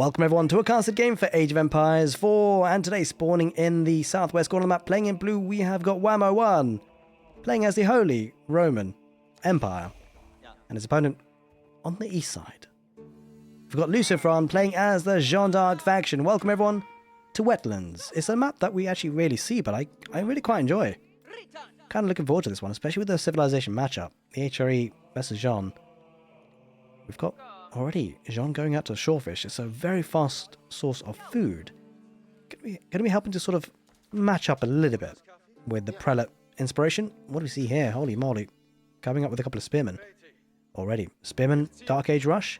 Welcome everyone to a casted game for Age of Empires 4, and today spawning in the southwest corner of the map, playing in blue, we have got Whammo 1, playing as the Holy Roman Empire, and his opponent on the east side. We've got Lucifron playing as the Jeanne d'Arc faction. Welcome everyone to Wetlands. It's a map that we actually rarely see, but I really quite enjoy. Kind of looking forward to this one, especially with the civilization matchup. The HRE versus Jeanne. We've got already Jeanne going out to shorefish. It's a very fast source of food. Going to be helping to sort of match up a little bit with the prelate inspiration. What do we see here? Holy moly. Coming up with a couple of spearmen already. Spearmen, Dark Age Rush.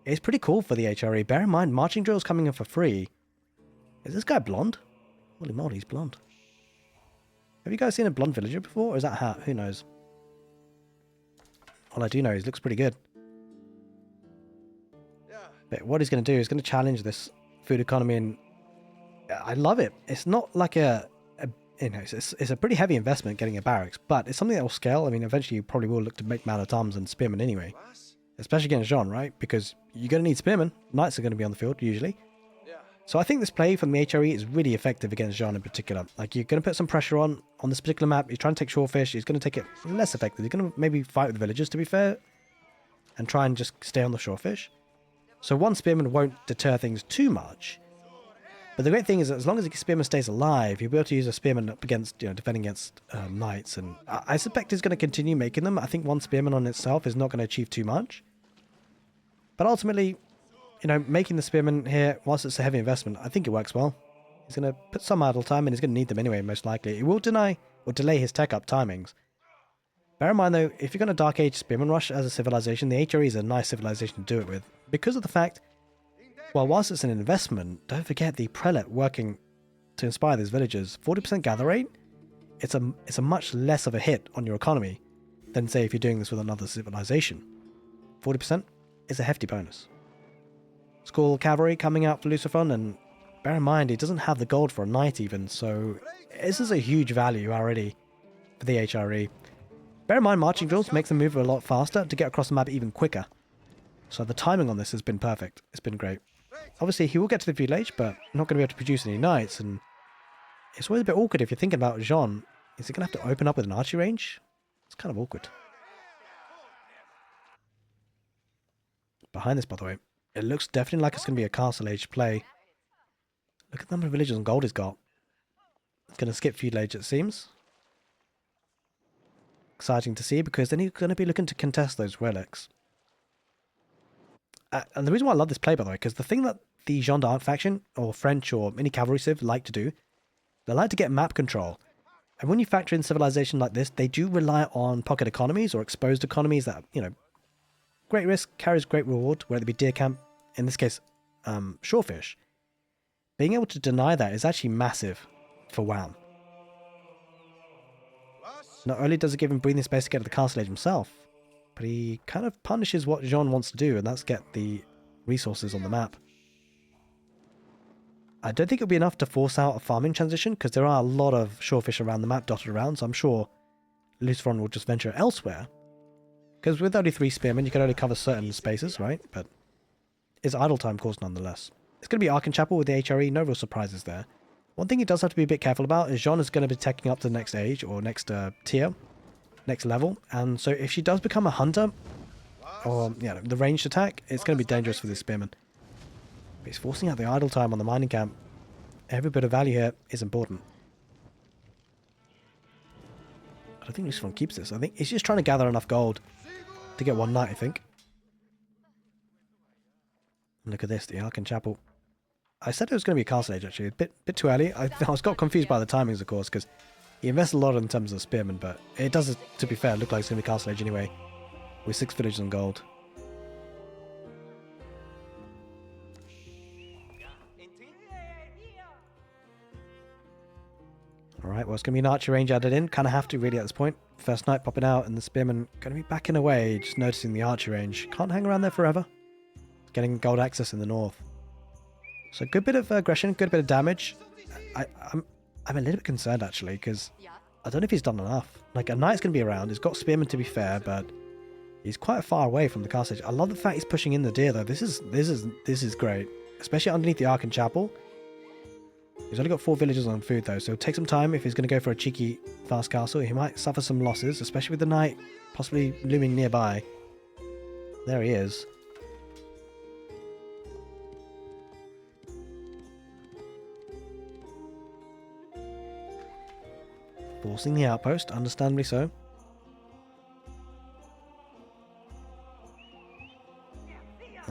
It's pretty cool for the HRE. Bear in mind, marching drills coming in for free. Is this guy blonde? Holy moly, he's blonde. Have you guys seen a blonde villager before? Or is that hat? Who knows? All I do know is he looks pretty good. But what he's going to do is going to challenge this food economy, and I love it. It's not like it's a pretty heavy investment getting a barracks, but it's something that will scale. I mean, eventually you probably will look to make man-at-arms and spearmen anyway, especially against Jeanne, right? Because you're going to need spearmen. Knights are going to be on the field usually. So I think this play from the HRE is really effective against Jeanne in particular. Like, you're going to put some pressure on this particular map. He's trying to take shorefish. He's going to take it less effective. He's going to maybe fight with the villagers, to be fair, and try and just stay on the shorefish. So one spearman won't deter things too much. But the great thing is that as long as the spearman stays alive, you'll be able to use a spearman up against, defending against knights. And I suspect he's going to continue making them. I think one spearman on itself is not going to achieve too much. But ultimately, making the spearman here, whilst it's a heavy investment, I think it works well. He's going to put some idle time, and he's going to need them anyway, most likely. It will deny or delay his tech up timings. Bear in mind, though, if you're going to Dark Age Spearman Rush as a civilization, the HRE is a nice civilization to do it with. Because of the fact, well, whilst it's an investment, don't forget the prelate working to inspire these villagers. 40% gather rate, it's a much less of a hit on your economy than, say, if you're doing this with another civilization. 40% is a hefty bonus. School cavalry coming out for Lucifron, and bear in mind, he doesn't have the gold for a knight even, so this is a huge value already for the HRE. Bear in mind, marching drills makes them move a lot faster to get across the map even quicker. So the timing on this has been perfect. It's been great. Obviously, he will get to the village, but not going to be able to produce any knights. And it's always a bit awkward if you're thinking about Jeanne. Is he going to have to open up with an archery range? It's kind of awkward. Behind this, by the way, it looks definitely like it's going to be a castle age play. Look at the number of villagers and gold he's got. It's going to skip feudal age, it seems. Exciting to see, because then he's going to be looking to contest those relics. And the reason why I love this play, by the way, because the thing that the Jeanne d'Arc faction, or French, or any cavalry civ like to do, they like to get map control. And when you factor in civilization like this, they do rely on pocket economies or exposed economies that, great risk carries great reward, whether it be deer camp, in this case, shorefish. Being able to deny that is actually massive for WAM. Not only does it give him breathing space to get to the castle age himself, but he kind of punishes what Jeanne wants to do, and that's get the resources on the map. I don't think it'll be enough to force out a farming transition, because there are a lot of shorefish around the map dotted around, so I'm sure Lucifron will just venture elsewhere. Because with only 3 spearmen, you can only cover certain spaces, right? But it's idle time caused nonetheless. It's going to be Ark and Chapel with the HRE, no real surprises there. One thing he does have to be a bit careful about is Jeanne is going to be taking up to the next age, or next tier, next level. And so if she does become a hunter, or the ranged attack, it's going to be dangerous for this spearman. But he's forcing out the idle time on the mining camp. Every bit of value here is important. I don't think Lucifron keeps this. I think he's just trying to gather enough gold to get one knight, I think. And look at this, the Ark and Chapel. I said it was going to be a castle age, actually. A bit too early. I got confused by the timings, of course, because he invests a lot in terms of spearmen, but it does, to be fair, look like it's going to be castle age anyway, with 6 villages and gold. Alright, well, it's going to be an archer range added in. Kind of have to, really, at this point. First knight popping out, and the spearman going to be backing away, just noticing the archer range. Can't hang around there forever. Getting gold access in the north. So good bit of aggression, good bit of damage. I'm a little bit concerned, actually, because I don't know if he's done enough. Like, a knight's going to be around. He's got spearmen, to be fair, but he's quite far away from the castle age. I love the fact he's pushing in the deer, though. This is great. especially underneath the Ark and Chapel. He's only got 4 villagers on food though, so it'll take some time if he's going to go for a cheeky fast castle. He might suffer some losses, especially with the knight possibly looming nearby. There he is. Forcing the outpost, understandably so.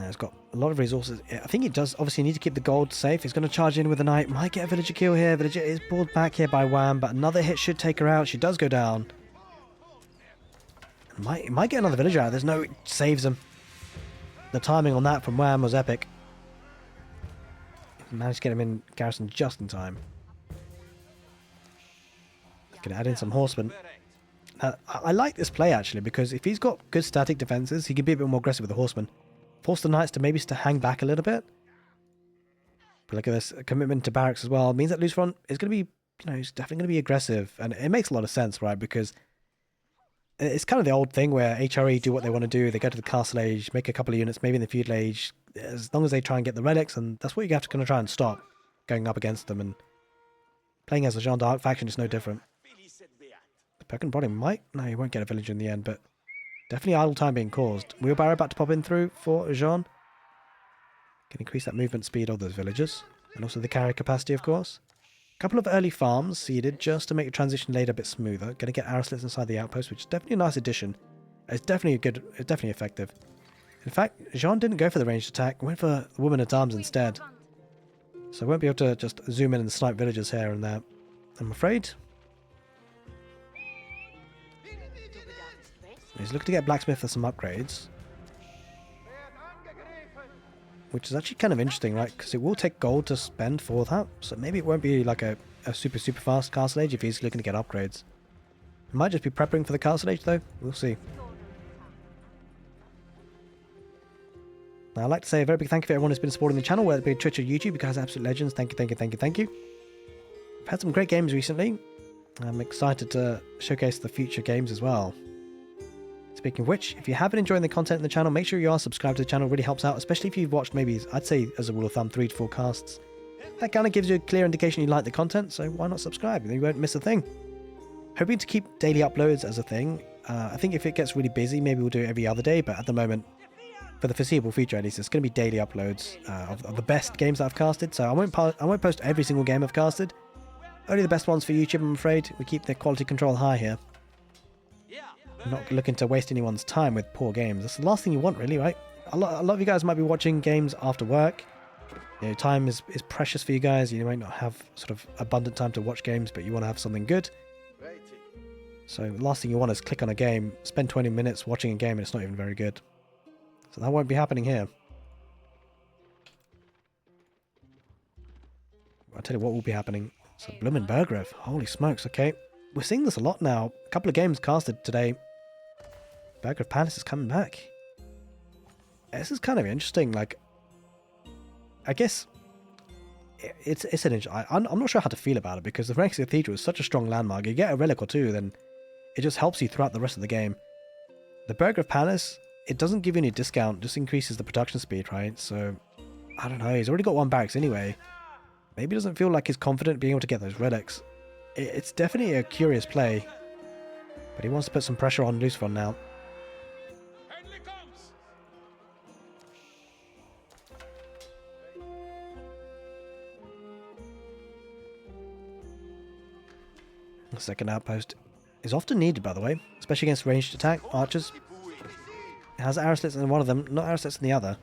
He's got a lot of resources. I think he does obviously need to keep the gold safe. He's going to charge in with the knight. Might get a villager kill here. Villager is pulled back here by Wham, but another hit should take her out. She does go down. Might get another villager out. There's no... It saves him. The timing on that from Wham was epic. Managed to get him in garrison just in time. Going to add in some horsemen. I like this play actually, because if he's got good static defenses, he can be a bit more aggressive with the horsemen. Force the knights to maybe hang back a little bit. But look at this commitment to barracks as well. It means that Lucifer is going to be, he's definitely going to be aggressive. And it makes a lot of sense, right? Because it's kind of the old thing where HRE do what they want to do. They go to the castle age, make a couple of units, maybe in the feudal age, as long as they try and get the relics. And that's what you have to kind of try and stop going up against them. And playing as a Jeanne d'Arc faction is no different. The Pecan body might... No, he won't get a villager in the end, but... Definitely idle time being caused. Wheelbarrow about to pop in through for Jeanne. Can increase that movement speed of those villagers. And also the carry capacity, of course. A couple of early farms seeded just to make the transition later a bit smoother. Going to get arrow slits inside the outpost, which is definitely a nice addition. It's definitely effective. In fact, Jeanne didn't go for the ranged attack. Went for the woman at arms instead. So I won't be able to just zoom in and snipe villagers here and there, I'm afraid. He's looking to get blacksmith for some upgrades, which is actually kind of interesting, right? Because it will take gold to spend for that, so maybe it won't be like a super fast castle age if he's looking to get upgrades. It might just be prepping for the castle age though. We'll see. Now, I'd like to say a very big thank you for everyone who's been supporting the channel, whether it be Twitch or YouTube. You guys are absolute legends. Thank you. We've had some great games recently. I'm excited to showcase the future games as well. Speaking of which, if you have been enjoying the content in the channel, make sure you are subscribed to the channel. It really helps out, especially if you've watched maybe, I'd say as a rule of thumb, 3 to 4 casts. That kind of gives you a clear indication you like the content, so why not subscribe? You won't miss a thing. Hoping to keep daily uploads as a thing. I think if it gets really busy, maybe we'll do it every other day, but at the moment, for the foreseeable future at least, it's going to be daily uploads of the best games that I've casted. So I won't post every single game I've casted. Only the best ones for YouTube, I'm afraid. We keep the quality control high here. I'm not looking to waste anyone's time with poor games. That's the last thing you want, really, right? A lot of you guys might be watching games after work. Time is precious for you guys. You might not have sort of abundant time to watch games, but you want to have something good. So the last thing you want is click on a game, spend 20 minutes watching a game, and it's not even very good. So that won't be happening here. I'll tell you what will be happening. So bloomin' Burgrev. Holy smokes, okay. We're seeing this a lot now. A couple of games casted today. Burgrev Palace is coming back. This is kind of interesting. Like, I guess it's an interesting... I'm not sure how to feel about it, because the Phoenix Cathedral is such a strong landmark. You get a relic or two, then it just helps you throughout the rest of the game. The Burgrev Palace, it doesn't give you any discount, just increases the production speed, right? So, I don't know. He's already got 1 barracks anyway. Maybe doesn't feel like he's confident being able to get those relics. It's definitely a curious play, but he wants to put some pressure on Lucifer now. The second outpost is often needed, by the way, especially against ranged attack archers. It has arrow slits in one of them, not arrow slits in the other.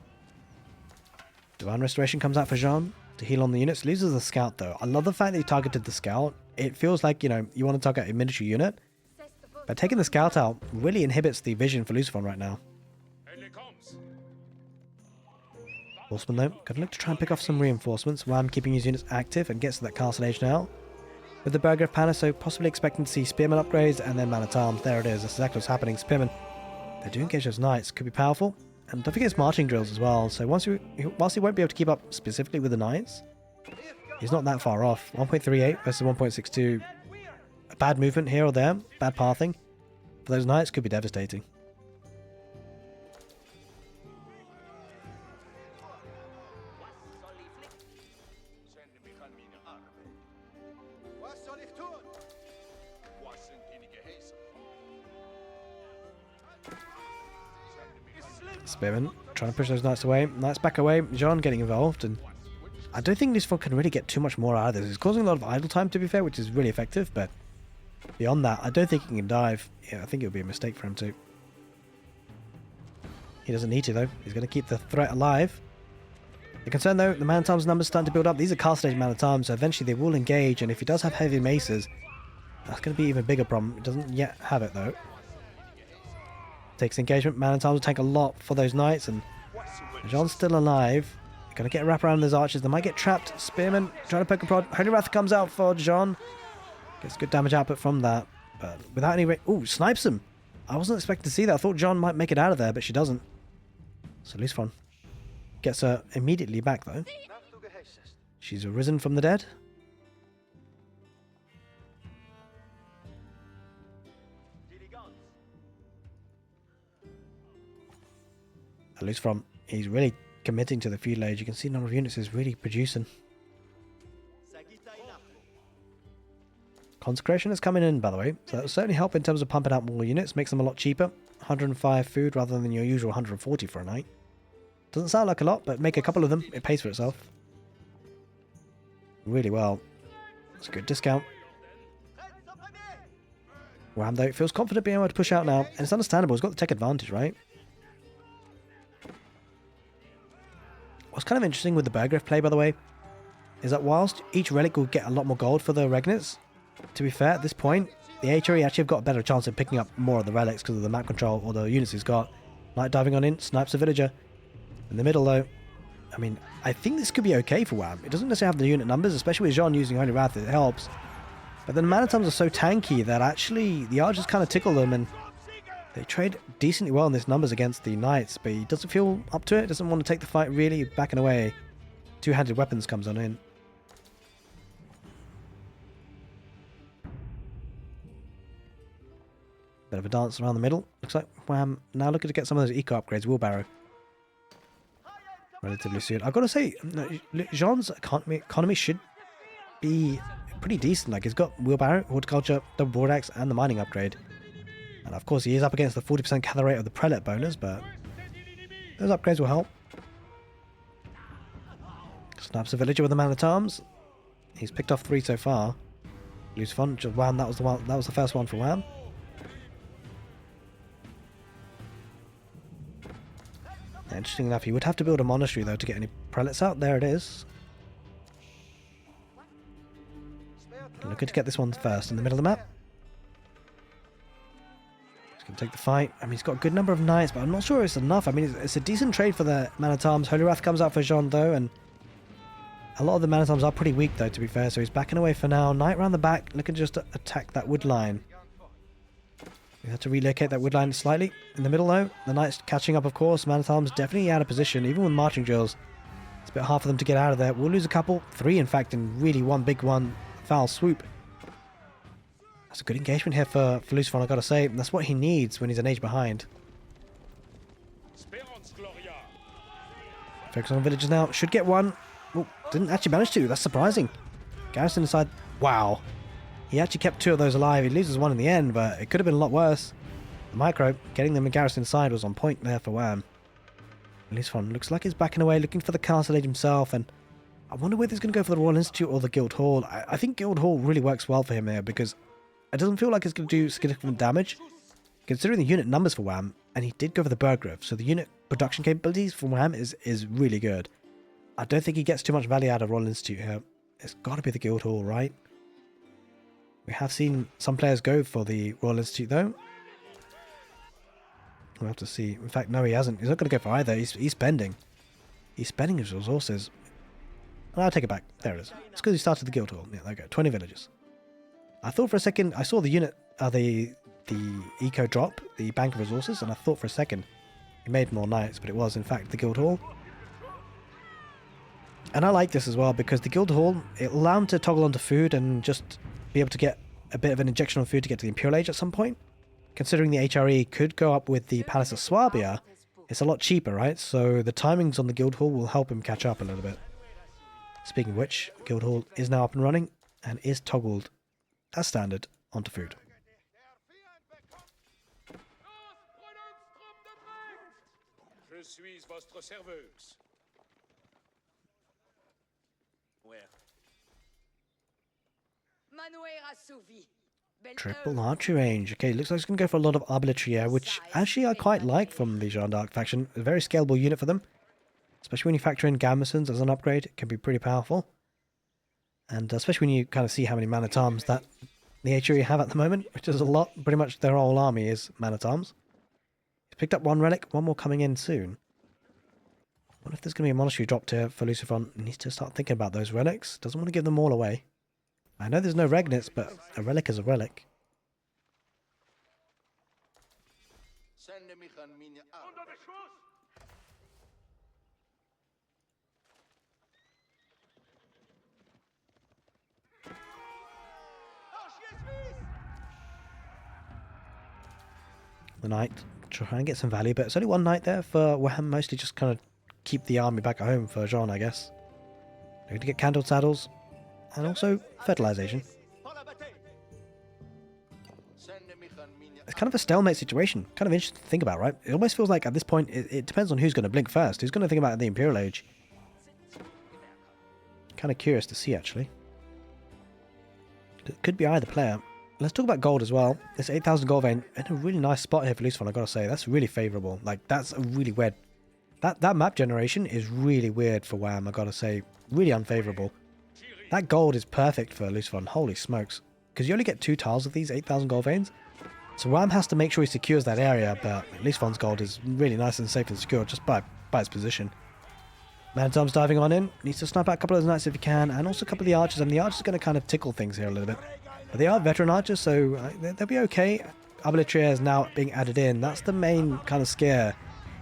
Divine Restoration comes out for Jeanne to heal on the units. Loses the scout though. I love the fact that he targeted the scout. It feels like, you want to target a miniature unit. But taking the scout out really inhibits the vision for Lucifer right now. Horseman though, gonna look to try and pick off some reinforcements while I'm keeping his units active and gets to that castle age now. With the Burgrev Palace, so possibly expecting to see spearmen upgrades and then man-at-arms. There it is, that's exactly what's happening. Spearmen, they do engage those knights, could be powerful. And don't forget his marching drills as well, so whilst he won't be able to keep up specifically with the knights, he's not that far off. 1.38 versus 1.62. A bad movement here or there, bad pathing. For those knights could be devastating. Spearman trying to push those knights away. Knights back away. Jeanne getting involved, and I don't think this one can really get too much more out of this. It's causing a lot of idle time, to be fair, which is really effective, but beyond that, I don't think he can dive. Yeah, I think it would be a mistake for him to. He doesn't need to, though. He's going to keep the threat alive. The concern, though, the man-at-arms numbers starting to build up. These are castle-stage man-at-arms, so eventually they will engage, and if he does have heavy maces, that's going to be an even bigger problem. He doesn't yet have it, though. Takes engagement. Man-at-arms will take a lot for those knights, and Jeanne's still alive. Going to get a wrap around those archers. They might get trapped. Spearman trying to poke and prod. Holy Wrath comes out for Jeanne. Gets good damage output from that, but without any... Ooh, snipes him. I wasn't expecting to see that. I thought Jeanne might make it out of there, but she doesn't. So Luzfon gets her immediately back, though. She's arisen from the dead. Luzfon, he's really committing to the feudal age. You can see the number of units is really producing. Consecration is coming in, by the way, so that will certainly help in terms of pumping out more units. Makes them a lot cheaper. 105 food rather than your usual 140 for a night. Doesn't sound like a lot, but make a couple of them. It pays for itself. Really well. It's a good discount. Wham, though, feels confident being able to push out now. And it's understandable. He's got the tech advantage, right? What's kind of interesting with the Burgriff play, by the way, is that whilst each relic will get a lot more gold for the Regnets, to be fair, at this point, the HRE actually have got a better chance of picking up more of the relics because of the map control or the units he's got. Knight diving on in, snipes a villager. In the middle, though, I mean, I think this could be okay for WAM. It doesn't necessarily have the unit numbers, especially with Jeanne using Holy Wrath, it helps. But then the man-at-arms are so tanky that actually the archers kind of tickle them, and they trade decently well in this numbers against the knights, but he doesn't feel up to it, doesn't want to take the fight really, backing away. Two-handed weapons comes on in. Bit of a dance around the middle. Looks like Wham now looking to get some of those eco upgrades. Wheelbarrow. Relatively soon. I've got to say, Jeanne's economy should be pretty decent. Like, he's got wheelbarrow, horticulture, double broad axe, and the mining upgrade. And of course, he is up against the 40% gather rate of the prelate bonus, but those upgrades will help. Snaps a villager with a man-at-arms. He's picked off 3 so far. Luzfon, just Wham, that was the one. That was the first one for Wham. Interesting enough, he would have to build a monastery though to get any prelates out. There it is. Looking to get this one first in the middle of the map. He's going to take the fight. I mean, he's got a good number of knights, but I'm not sure it's enough. I mean, it's a decent trade for the man-at-arms. Holy Wrath comes out for Jeanne though, and a lot of the man-at-arms are pretty weak though, to be fair, so he's backing away for now. Knight round the back, looking just to attack that wood line. We have to relocate that wood line slightly. In the middle though, the knights catching up, of course. Man-at-arms definitely out of position, even with marching drills. It's a bit hard for them to get out of there. We'll lose a couple. 3, in fact, and really one big one. Foul swoop. That's a good engagement here for Luzfon, I've got to say. That's what he needs when he's an age behind. Focus on villagers now. Should get one. Oh, didn't actually manage to. That's surprising. Garrison inside. Wow. He actually kept 2 of those alive. He loses 1 in the end, but it could have been a lot worse. The micro, getting them in garrison inside was on point there for Wham. Luzfon looks like he's backing away, looking for the castle age himself, and I wonder whether he's going to go for the Royal Institute or the Guild Hall. I think Guild Hall really works well for him here, because it doesn't feel like it's going to do significant damage, considering the unit numbers for Wham, and he did go for the Burgriff, so the unit production capabilities for Wham is really good. I don't think he gets too much value out of Royal Institute here. It's got to be the Guild Hall, right? We have seen some players go for the Royal Institute, though. We'll have to see. In fact, no, he hasn't. He's not going to go for either. He's spending. He's spending his resources. And I'll take it back. There it is. It's because he started the Guild Hall. Yeah, there we go. 20 villagers. I thought for a second, I saw the unit, the eco drop, the bank of resources, and I thought for a second he made more knights, but it was, in fact, the Guild Hall. And I like this as well, because the Guild Hall, it'll allow him to toggle onto food and just be able to get a bit of an injection of food to get to the Imperial Age at some point. Considering the HRE could go up with the Palace of Swabia, it's a lot cheaper, right? So the timings on the Guild Hall will help him catch up a little bit. Speaking of which, Guild Hall is now up and running and is toggled as standard onto food. Triple archery range. Okay, looks like it's going to go for a lot of arbaletier, which actually I quite like from the Jeanne d'Arc faction. A very scalable unit for them. Especially when you factor in Gambesons as an upgrade, it can be pretty powerful. And especially when you kind of see how many man-at-arms that the HRE have at the moment, which is a lot. Pretty much their whole army is man-at-arms. He's picked up one relic, one more coming in soon. I wonder if there's going to be a monastery dropped here for Lucifer. He needs to start thinking about those relics. Doesn't want to give them all away. I know there's no regnets, but a relic is a relic. The knight, try and get some value, but it's only one knight there for Wham, mostly just kind of keep the army back at home for Jeanne, I guess. They're going to get candled saddles, and also fertilization. It's kind of a stalemate situation, kind of interesting to think about, right? It almost feels like at this point, it depends on who's going to blink first, who's going to think about the Imperial Age. Kind of curious to see, actually. It could be either player. Let's talk about gold as well. This 8,000 gold vein in a really nice spot here for Lucifer, I gotta say. That's really favourable. Like, that's a really weird... That map generation is really weird for Wham, I gotta say. Really unfavourable. That gold is perfect for Lucifer. Holy smokes. Because you only get 2 tiles of these 8,000 gold veins. So Wham has to make sure he secures that area, but Lucifer's gold is really nice and safe and secure just by its position. Man-at-arms diving on in. Needs to snipe out a couple of those knights if he can, and also a couple of the archers. And the archers are going to kind of tickle things here a little bit. But they are veteran archers, so they'll be okay. Arbaletier is now being added in. That's the main kind of scare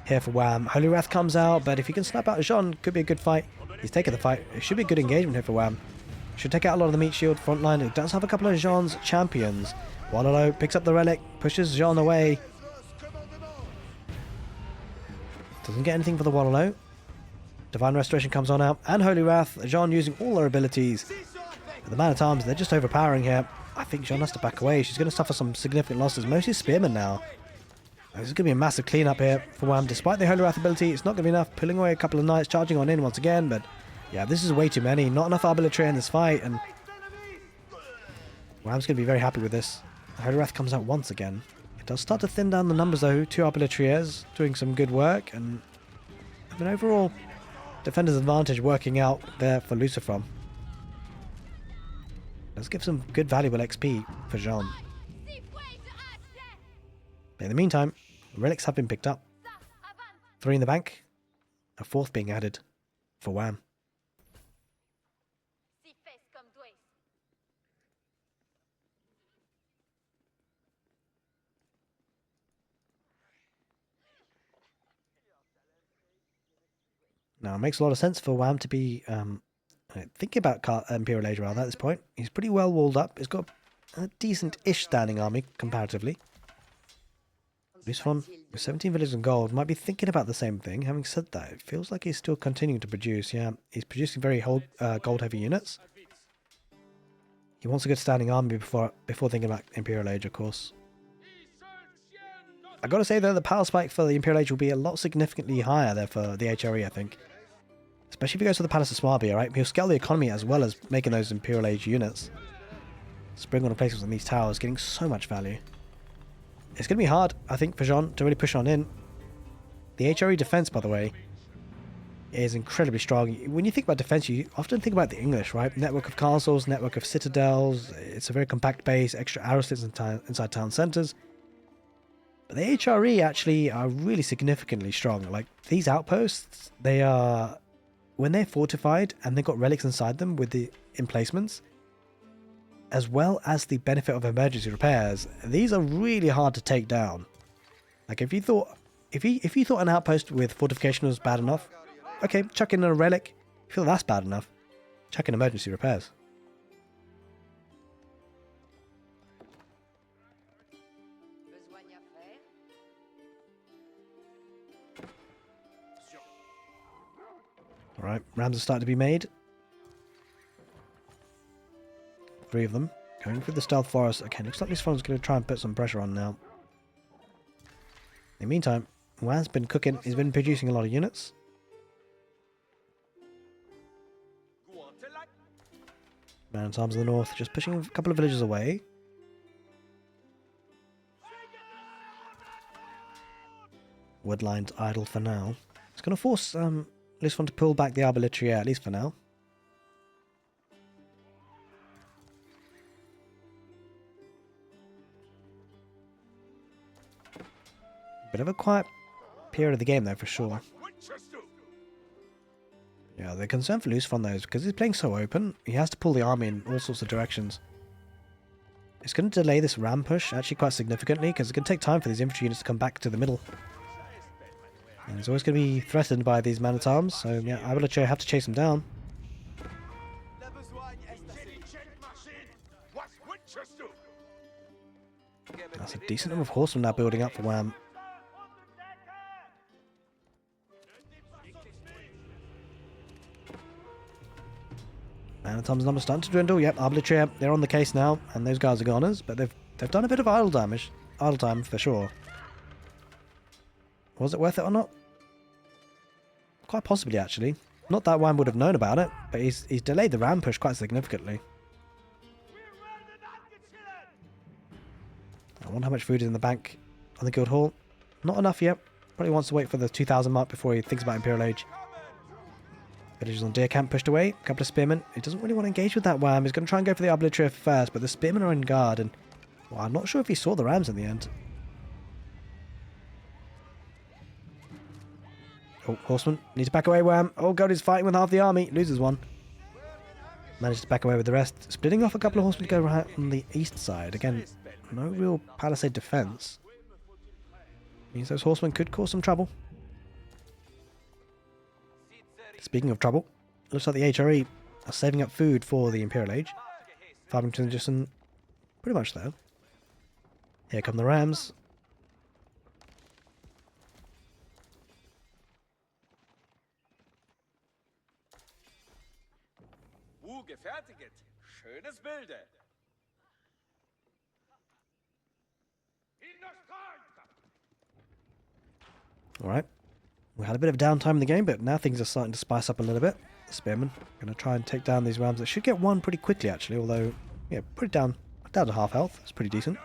here for Wham. Holy Wrath comes out, but if he can snap out Jeanne, could be a good fight. He's taking the fight. It should be a good engagement here for Wham. Should take out a lot of the meat shield front line. It does have a couple of Jeanne's champions. Wallow picks up the relic, pushes Jeanne away. Doesn't get anything for the Wallow. Divine Restoration comes on out, and Holy Wrath. Jeanne using all her abilities. But the man-at-arms, they're just overpowering here. I think Jeanne has to back away. She's going to suffer some significant losses, mostly spearmen now. This is going to be a massive cleanup here for Wham. Despite the Holy Wrath ability, it's not going to be enough. Pulling away a couple of knights, charging on in once again, but yeah, this is way too many. Not enough Arbaletier in this fight, and Wham's going to be very happy with this. The Holy Wrath comes out once again. It does start to thin down the numbers though. 2 Arbaletiers doing some good work, and I mean, overall, defender's advantage working out there for Lucifer. Let's give some good valuable XP for Jeanne. But in the meantime, relics have been picked up. 3 in the bank, a 4th being added for Wham. Now, it makes a lot of sense for Wham to be thinking about Imperial Age rather at this point. He's pretty well walled up. He's got a decent-ish standing army, comparatively. Lucifer, with 17 villages and gold, might be thinking about the same thing. Having said that, it feels like he's still continuing to produce. Yeah, he's producing very gold-heavy units. He wants a good standing army before thinking about Imperial Age, of course. I gotta say, though, the power spike for the Imperial Age will be a lot significantly higher there for the HRE, I think. Especially if he goes to the Palace of Swabia, right? He'll scale the economy as well as making those Imperial Age units. Spring on replacements on these towers, getting so much value. It's going to be hard, I think, for Jeanne to really push on in. The HRE defense, by the way, is incredibly strong. When you think about defense, you often think about the English, right? Network of castles, network of citadels. It's a very compact base, extra arrow slits inside town centers. But the HRE actually are really significantly strong. Like, these outposts, they are... When they're fortified and they've got relics inside them with the emplacements, as well as the benefit of emergency repairs, these are really hard to take down. Like, if you thought an outpost with fortification was bad enough, okay, chuck in a relic. If you feel that's bad enough, chuck in emergency repairs. Alright, rams are starting to be made. 3 of them. Going through the stealth forest. Okay, looks like this one's going to try and put some pressure on now. In the meantime, Wham's been cooking. He's been producing a lot of units. Man-at-Arms in the north, just pushing a couple of villages away. Woodline's idle for now. It's going to force this one to pull back the Arbaletier, at least for now. Bit of a quiet period of the game, though, for sure. Yeah, the concern for Lucifer, though, is because he's playing so open, he has to pull the army in all sorts of directions. It's going to delay this ram push, actually, quite significantly, because it's going to take time for these infantry units to come back to the middle. And he's always going to be threatened by these man-at-arms, so yeah, I will have to chase him down. That's a decent number of horsemen now building up for Wham. Man-at-arms numbers starting to dwindle. Yep, Arbaletier, they're on the case now, and those guys are goners, but they've done a bit of idle damage. Idle time for sure. Was it worth it or not? Quite possibly, actually. Not that Wham would have known about it, but he's delayed the ram push quite significantly. I wonder how much food is in the bank on the guild hall. Not enough yet. Probably wants to wait for the 2,000 mark before he thinks about Imperial Age. Villagers on Deer Camp pushed away. A couple of spearmen. He doesn't really want to engage with that Wham. He's going to try and go for the Arbaletier first, but the spearmen are in guard, and well, I'm not sure if he saw the rams in the end. Oh, horseman. Need to back away, Wham. Oh god, he's fighting with half the army. Loses one. Managed to back away with the rest. Splitting off a couple of horsemen to go right on the east side. Again, no real palisade defense. Means those horsemen could cause some trouble. Speaking of trouble, looks like the HRE are saving up food for the Imperial Age. Farmington just pretty much there. Here come the rams. Schönes Bilde. Alright. We had a bit of downtime in the game, but now things are starting to spice up a little bit. The spearmen going to try and take down these rams. That should get one pretty quickly, actually, although, yeah, pretty down to half health. It's pretty decent.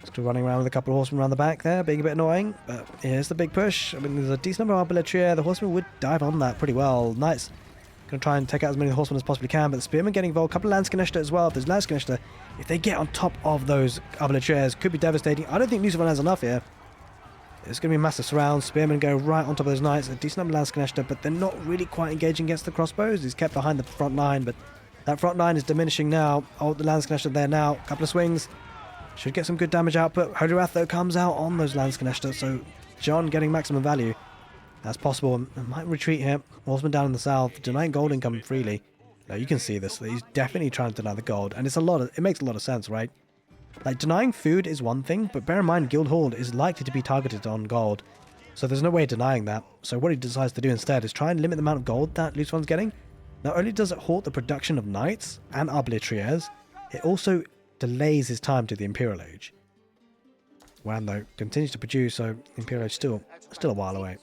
Still running around with a couple of horsemen around the back there, being a bit annoying, but here's the big push. I mean, there's a decent number of Arbaletier. The horsemen would dive on that pretty well. Knights going to try and take out as many horsemen as possibly can, but the spearmen getting involved. A couple of Landsknechte as well. If there's Landsknechte, if they get on top of those Arbaletiers, could be devastating. I don't think Lucifer has enough here. It's going to be a massive surround. Spearmen go right on top of those knights. A decent number of Landsknechte, but they're not really quite engaging against the crossbows. He's kept behind the front line, but that front line is diminishing now. Oh, the Landsknechte are there now. A couple of swings. Should get some good damage output. Holy Wrath, though, comes out on those Landsknechte, so John getting maximum value. That's possible. Might retreat here. Horseman down in the south, denying gold income freely. Now you can see this. He's definitely trying to deny the gold, and it makes a lot of sense, right? Like, denying food is one thing, but bear in mind Guildhall is likely to be targeted on gold, so there's no way of denying that. So what he decides to do instead is try and limit the amount of gold that Lucifer's getting. Not only does it halt the production of knights and Arbaletiers, it also delays his time to the Imperial Age. Wham, though, continues to produce, so Imperial Age still a while away.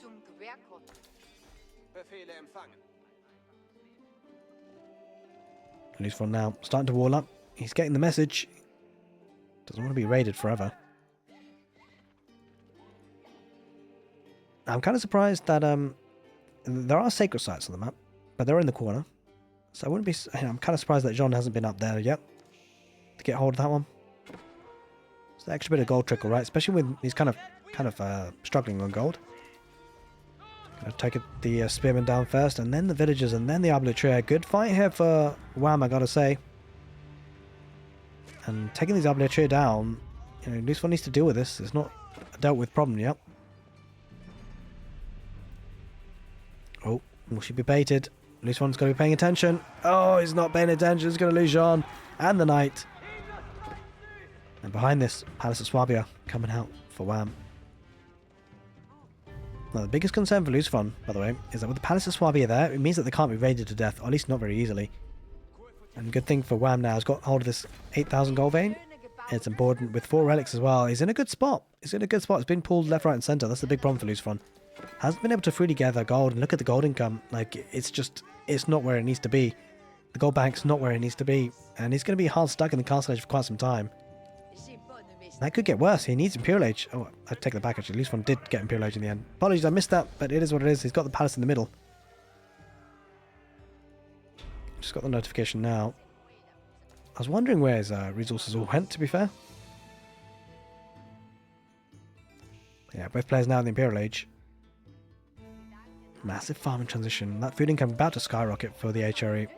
Lucifer now starting to wall up. He's getting the message. Doesn't want to be raided forever. I'm kind of surprised that there are sacred sites on the map, but they're in the corner. So I wouldn't be. I'm kind of surprised that John hasn't been up there yet to get hold of that one. It's an extra bit of gold trickle, right? Especially when he's kind of struggling on gold. Gonna take the spearmen down first, and then the villagers, and then the Arbaletier. Good fight here for Wham, I gotta say. And taking these Arbaletier down, you know, Lucifer needs to deal with this. It's not a dealt with problem yet. Oh, will she be baited? Lucifer's got to be paying attention. Oh, he's not paying attention. He's going to lose Jean and the knight. And behind this, Palace of Swabia coming out for Wham. Now, the biggest concern for Lucifer, by the way, is that with the Palace of Swabia there, it means that they can't be raided to death, or at least not very easily. And good thing for Wham now, has got hold of this 8,000 gold vein. It's important with 4 relics as well. He's in a good spot. He's in a good spot. He's been pulled left, right, and center. That's the big problem for Lucifron. Hasn't been able to freely gather gold. And look at the gold income. Like, it's not where it needs to be. The gold bank's not where it needs to be. And he's going to be hard stuck in the Castle Age for quite some time. That could get worse. He needs Imperial Age. Oh, I take that back, actually. Lucifron did get Imperial Age in the end. Apologies, I missed that, but it is what it is. He's got the palace in the middle. Just got the notification now. I was wondering where his resources all went, to be fair. Yeah, both players now in the Imperial Age. Massive farming transition. That food income about to skyrocket for the HRE.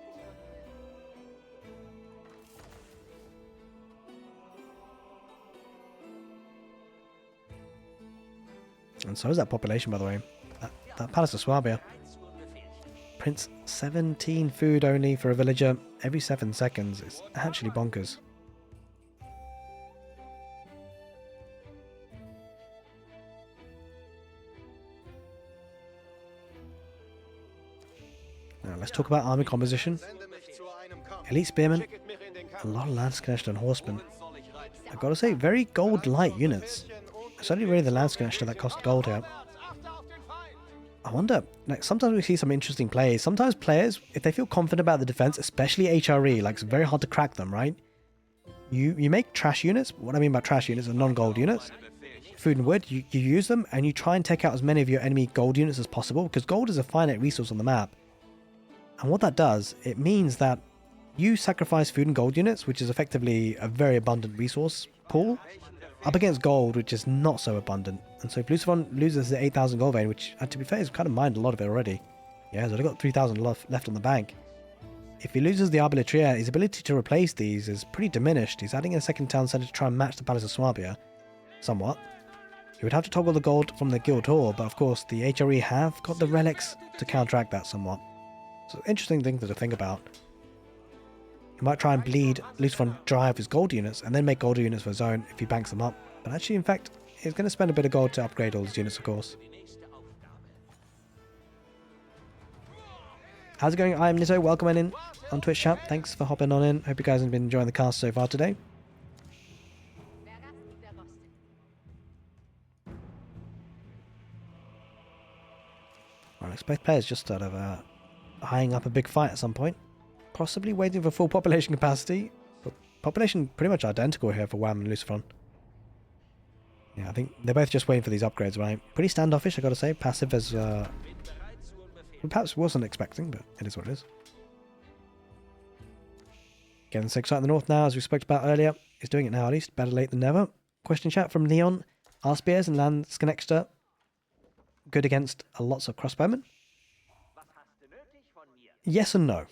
And so is that population, by the way. That Palace of Swabia. Prince 17 food only for a villager every 7 seconds. It's actually bonkers. Now let's talk about army composition. Elite spearmen, a lot of Landsknecht and horsemen. I've got to say, very gold light units. It's only really the Landsknecht that cost gold here. I wonder, like, sometimes we see some interesting plays. Sometimes players, if they feel confident about the defense, especially HRE, like, it's very hard to crack them, right? You make trash units. What I mean by trash units are non-gold units. Food and wood, you use them, and you try and take out as many of your enemy gold units as possible, because gold is a finite resource on the map. And what that does, it means that you sacrifice food and gold units, which is effectively a very abundant resource pool, up against gold, which is not so abundant. And so if Lucifron loses the 8,000 gold vein, which, to be fair, he's kind of mined a lot of it already. Yeah, he's only got 3,000 left on the bank. If he loses the Arbilatria, his ability to replace these is pretty diminished. He's adding a second town centre to try and match the Palace of Swabia, somewhat. He would have to toggle the gold from the Guild Hall, but of course the HRE have got the relics to counteract that somewhat. So interesting thing to think about. He might try and bleed Lucifron dry of his gold units and then make gold units of his own if he banks them up. But actually, in fact, he's going to spend a bit of gold to upgrade all his units, of course. How's it going? I'm Nitto. Welcome in on Twitch chat. Thanks for hopping on in. Hope you guys have been enjoying the cast so far today. Well, looks both players just sort of eyeing up a big fight at some point. Possibly waiting for full population capacity. But population pretty much identical here for Wham and Lucifron. Yeah, I think they're both just waiting for these upgrades, right? Pretty standoffish, I gotta say. Passive as perhaps wasn't expecting, but it is what it is. Getting 6 out in the north now, as we spoke about earlier. He's doing it now at least. Better late than never. Question chat from Leon. Are spears and Landsknechte good against lots of crossbowmen? Yes and no.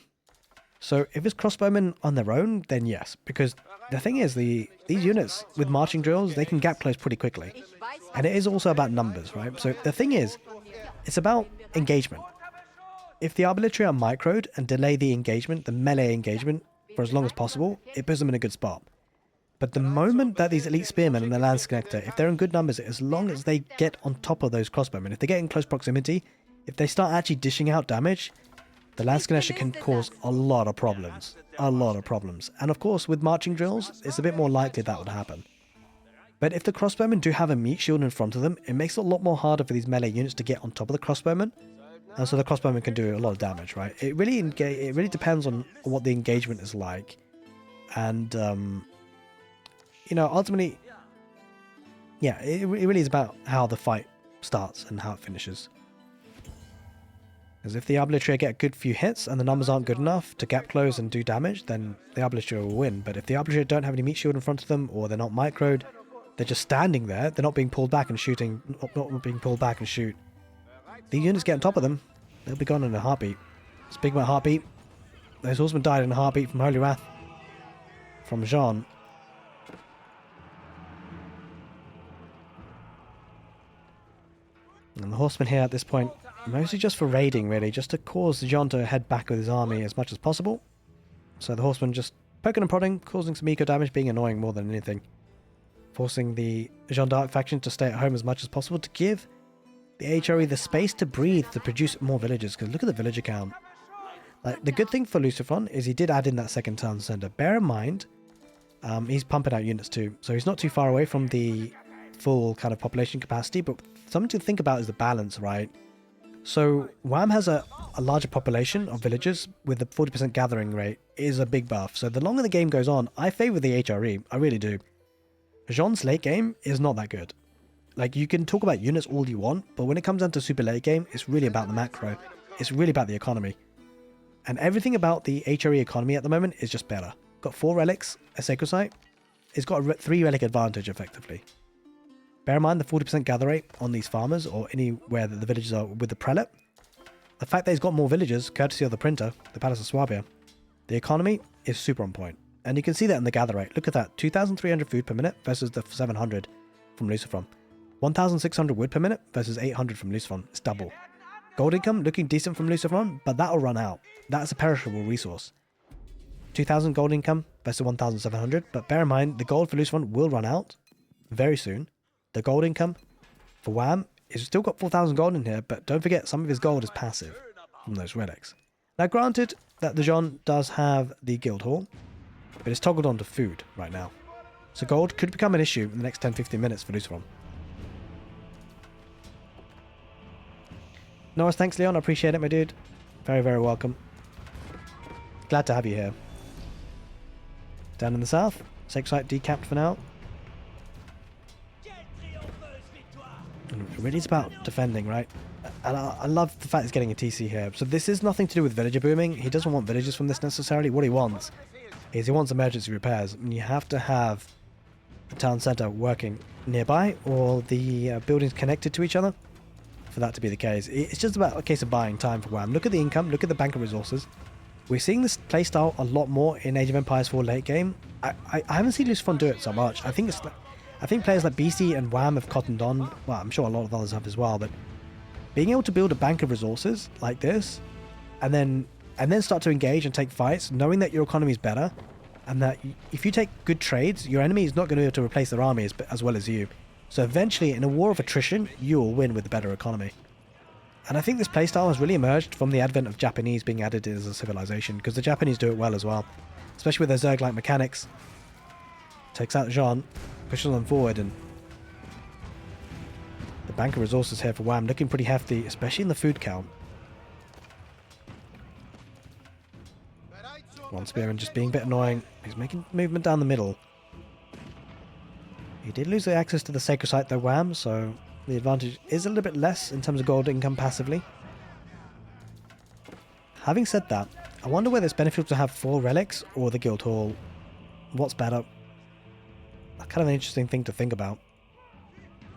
So if it's crossbowmen on their own, then yes. Because the thing is, these units with marching drills, they can gap close pretty quickly. And it is also about numbers, right? So the thing is, it's about engagement. If the Arbilatria are microed and delay the engagement, the melee engagement, for as long as possible, it puts them in a good spot. But the moment that these elite spearmen and the Landsknechte, if they're in good numbers, as long as they get on top of those crossbowmen, if they get in close proximity, if they start actually dishing out damage, the Landsknechte can cause a lot of problems. A lot of problems. And of course, with marching drills, it's a bit more likely that would happen. But if the crossbowmen do have a meat shield in front of them, it makes it a lot more harder for these melee units to get on top of the crossbowmen. And so the crossbowmen can do a lot of damage, right? It really depends on what the engagement is like. And, you know, ultimately, yeah, it really is about how the fight starts and how it finishes. Because if the Arbilatria get a good few hits and the numbers aren't good enough to gap close and do damage, then the Arbilatria will win. But if the Arbilatria don't have any meat shield in front of them, or they're not microed, they're just standing there, they're not being pulled back and shooting, not being pulled back and shoot. The units get on top of them, they'll be gone in a heartbeat. Speaking about heartbeat, those horsemen died in a heartbeat from Holy Wrath. From Jeanne. And the horsemen here at this point, mostly just for raiding, really, just to cause Jeanne to head back with his army as much as possible. So the horsemen just poking and prodding, causing some eco damage, being annoying more than anything. Forcing the Jeanne d'Arc faction to stay at home as much as possible to give the HRE the space to breathe, to produce more villagers, because look at the villager count. Like, the good thing for Lucifron is he did add in that second town centre. Bear in mind, He's pumping out units too, so he's not too far away from the full kind of population capacity, but something to think about is the balance, right? So WAM has a larger population of villagers with a 40% gathering rate is a big buff. So the longer the game goes on, I favor the HRE. I really do. Jeanne's late game is not that good. Like, you can talk about units all you want, but when it comes down to super late game, it's really about the macro. It's really about the economy. And everything about the HRE economy at the moment is just better. Got 4 relics, a sacred site. It's got a 3 relic advantage, effectively. Bear in mind the 40% gather rate on these farmers, or anywhere that the villages are with the prelate. The fact that he's got more villagers, courtesy of the printer, the Palace of Swabia. The economy is super on point. And you can see that in the gather rate. Look at that, 2,300 food per minute versus the 700 from Lucifer. 1,600 wood per minute versus 800 from Lucifer. It's double. Gold income looking decent from Lucifer, but that'll run out. That's a perishable resource. 2,000 gold income versus 1,700, but bear in mind the gold for Lucifer will run out very soon. The gold income for WAM is still got 4,000 gold in here, but don't forget some of his gold is passive from those relics. Now granted that the Jeanne does have the guild hall, but it's toggled onto food right now. So gold could become an issue in the next 10-15 minutes for Lucifer. Norris, thanks Leon, I appreciate it my dude. Very, very welcome. Glad to have you here. Down in the south, sacred site decapped for now. And it really is about defending, right? And I love the fact he's getting a TC here. So this is nothing to do with villager booming. He doesn't want villagers from this necessarily. What he wants is he wants emergency repairs. And you have to have the town centre working nearby or the buildings connected to each other for that to be the case. It's just about a case of buying time for WAM. Look at the income. Look at the bank of resources. We're seeing this playstyle a lot more in Age of Empires 4 late game. I haven't seen Lucifer do it so much. I think players like BC and WAM have cottoned on. Well, I'm sure a lot of others have as well, but being able to build a bank of resources like this and then start to engage and take fights, knowing that your economy is better and that if you take good trades, your enemy is not going to be able to replace their armies as well as you. So eventually, in a war of attrition, you will win with a better economy. And I think this playstyle has really emerged from the advent of Japanese being added as a civilization, because the Japanese do it well as well, especially with their Zerg-like mechanics. Takes out Jeanne, pushes them forward, and the bank of resources here for WAM looking pretty hefty, especially in the food count. One spearman just being a bit annoying. He's making movement down the middle. He did lose the access to the sacred site though, WAM, so the advantage is a little bit less in terms of gold income passively. Having said that, I wonder whether it's beneficial to have 4 relics or the guild hall. What's better? Kind of an interesting thing to think about.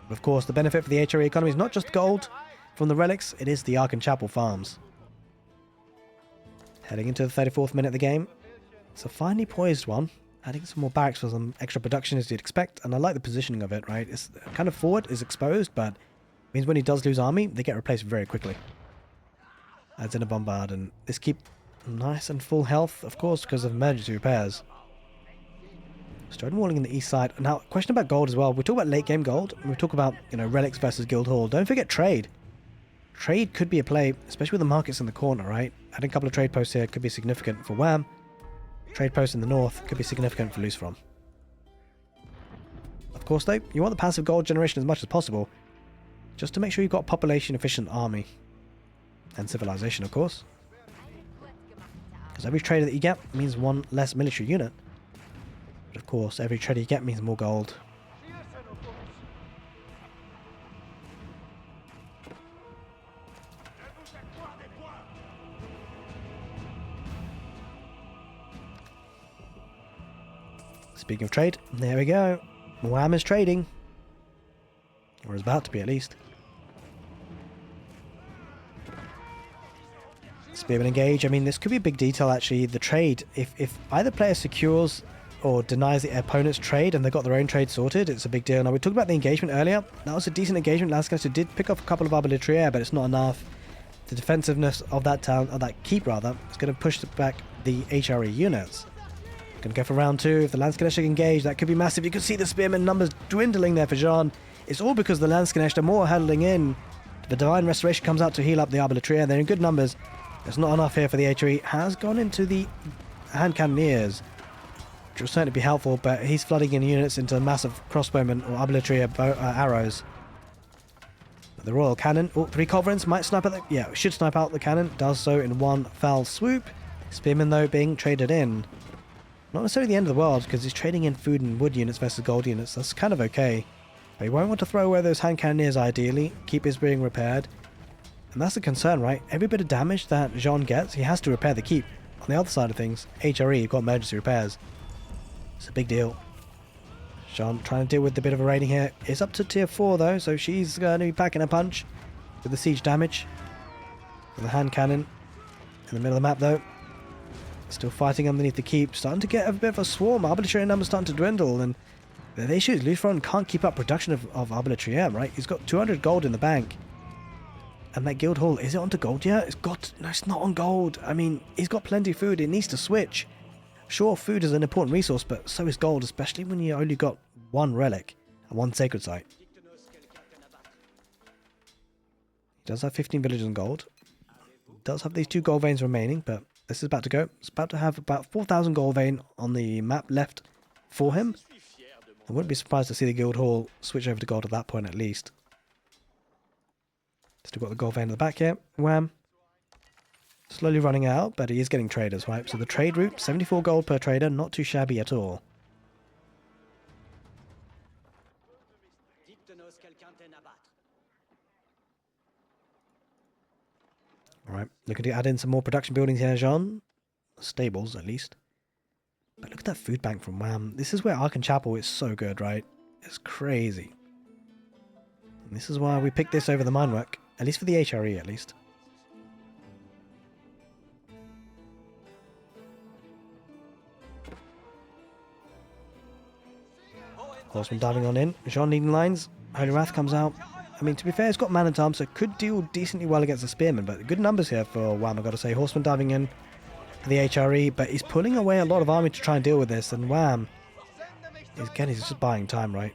Of course, the benefit for the HRE economy is not just gold from the relics, it is the Ark and Chapel farms. Heading into the 34th minute of the game. It's a finely poised one. Adding some more barracks for some extra production as you'd expect, and I like the positioning of it, right? It's kind of forward, is exposed, but means when he does lose army, they get replaced very quickly. Adds in a bombard, and this keep nice and full health, of course, because of emergency repairs. Stonewalling in the east side. Now, question about gold as well. We talk about late game gold, and we talk about, relics versus guild hall. Don't forget trade. Trade could be a play, especially with the markets in the corner, right? Adding a couple of trade posts here could be significant for WAM. Trade posts in the north could be significant for Lucifer. Of course though, you want the passive gold generation as much as possible, just to make sure you've got a population efficient army. And civilization, of course. Because every trader that you get means one less military unit. But of course, every trader you get means more gold. Speaking of trade, there we go. WAM is trading. Or is about to be, at least. Spearman engage. I mean, this could be a big detail, actually. The trade, if either player secures or denies the opponent's trade and they've got their own trade sorted, it's a big deal. Now, we talked about the engagement earlier. That was a decent engagement. Landscaster did pick up a couple of arbitraire, but it's not enough. The defensiveness of that town, or that keep rather, is going to push back the HRE units. Going to go for round 2. If the Landscaster engage, that could be massive. You can see the Spearman numbers dwindling there for Jeanne. It's all because the Landscaster more huddling in. The Divine Restoration comes out to heal up the arbitraire. They're in good numbers. There's not enough here for the HRE. Has gone into the hand cannoneers. which will certainly be helpful, but he's flooding in units into massive crossbowmen or artillery arrows. The Royal Cannon, oh, 3 Culverins might snipe at the, yeah, should snipe out the cannon, does so in one foul swoop. Spearmen though being traded in. Not necessarily the end of the world, because he's trading in food and wood units versus gold units, that's kind of okay. But he won't want to throw away those hand cannoneers ideally, keep his being repaired. And that's the concern, right? Every bit of damage that Jeanne gets, he has to repair the keep. On the other side of things, HRE, you've got emergency repairs. It's a big deal. Jeanne trying to deal with a bit of a raiding here. It's up to tier 4 though, so she's going to be packing a punch with the siege damage. With the hand cannon in the middle of the map though. Still fighting underneath the keep. Starting to get a bit of a swarm. Arbitrary numbers starting to dwindle, and the issue is Lutherand can't keep up production of arbitrary, right? He's got 200 gold in the bank. And that guild hall, is it onto gold yet? No, it's not on gold. I mean, he's got plenty of food. It needs to switch. Sure, food is an important resource, but so is gold, especially when you only got 1 relic and 1 sacred site. He does have 15 villages in gold. He does have these 2 gold veins remaining, but this is about to go. It's about to have about 4,000 gold vein on the map left for him. I wouldn't be surprised to see the guild hall switch over to gold at that point at least. Still got the gold vein in the back here. Wham. Slowly running out, but he is getting traders, right? So the trade route, 74 gold per trader, not too shabby at all. Alright, looking to add in some more production buildings here, Jean. Stables, at least. But look at that food bank from Wham. This is where Arkan Chapel is so good, right? It's crazy. And this is why we picked this over the minework. At least for the HRE, at least. Horseman diving on in. Jean needing lines. Holy Wrath comes out. I mean, to be fair, it's got man-at-arms, so it could deal decently well against the spearmen, but good numbers here for Wham, I've got to say. Horseman diving in for the HRE, but he's pulling away a lot of army to try and deal with this, and Wham, again, he's just buying time, right?